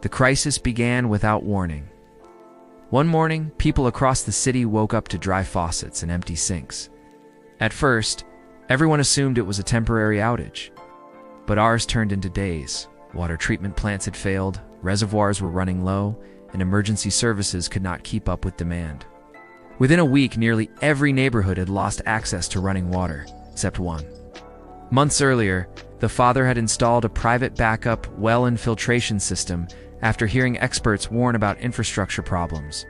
The crisis began without warning. One morning, people across the city woke up to dry faucets and empty sinks. At first, everyone assumed it was a temporary outage. But ours turned into days. Water treatment plants had failed, reservoirs were running low, and emergency services could not keep up with demand. Within a week, nearly every neighborhood had lost access to running water, except one. Months earlier, the father had installed a private backup well infiltration system after hearing experts warn about infrastructure problems.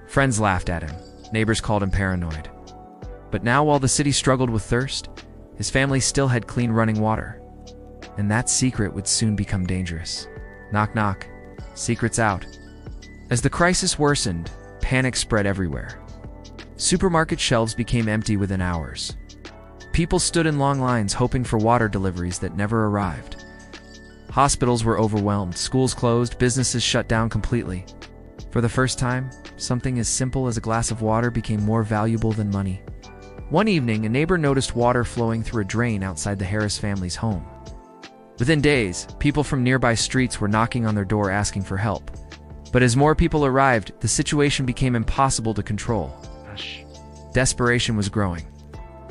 Friends laughed at him, neighbors called him paranoid. But now, while the city struggled with thirst, his family still had clean running water. And that secret would soon become dangerous. Knock, knock. Secrets out. As the crisis worsened, panic spread everywhere. Supermarket shelves became empty within hours. People stood in long lines hoping for water deliveries that never arrived. Hospitals were overwhelmed, schools closed, businesses shut down completely. For the first time, something as simple as a glass of water became more valuable than money. One evening, a neighbor noticed water flowing through a drain outside the Harris family's home. Within days, people from nearby streets were knocking on their door asking for help. But as more people arrived, the situation became impossible to control. Desperation was growing.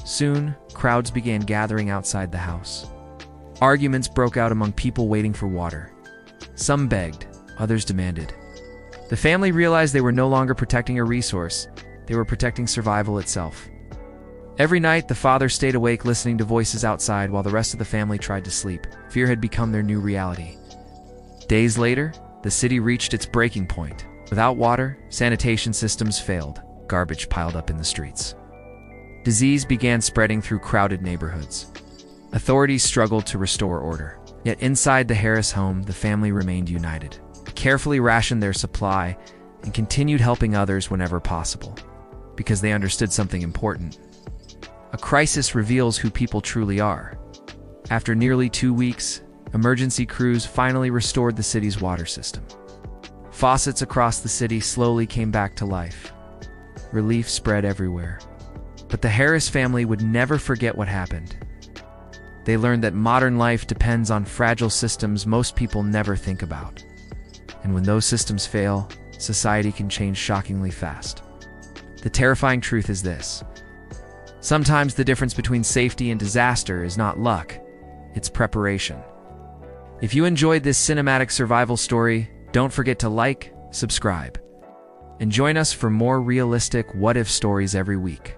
Soon, crowds began gathering outside the house. Arguments broke out among people waiting for water. Some begged, others demanded. The family realized they were no longer protecting a resource, they were protecting survival itself. Every night, the father stayed awake listening to voices outside while the rest of the family tried to sleep. Fear had become their new reality. Days later, the city reached its breaking point. Without water, sanitation systems failed. Garbage piled up in the streets. Disease began spreading through crowded neighborhoods. Authorities struggled to restore order. Yet inside the Harris home, the family remained united. They carefully rationed their supply and continued helping others whenever possible, because they understood something important. A crisis reveals who people truly are. After nearly 2 weeks, emergency crews finally restored the city's water system. Faucets across the city slowly came back to life. Relief spread everywhere. But the Harris family would never forget what happened. They learned that modern life depends on fragile systems most people never think about. And when those systems fail, society can change shockingly fast. The terrifying truth is this: sometimes the difference between safety and disaster is not luck, it's preparation. If you enjoyed this cinematic survival story, don't forget to like, subscribe, and join us for more realistic what-if stories every week.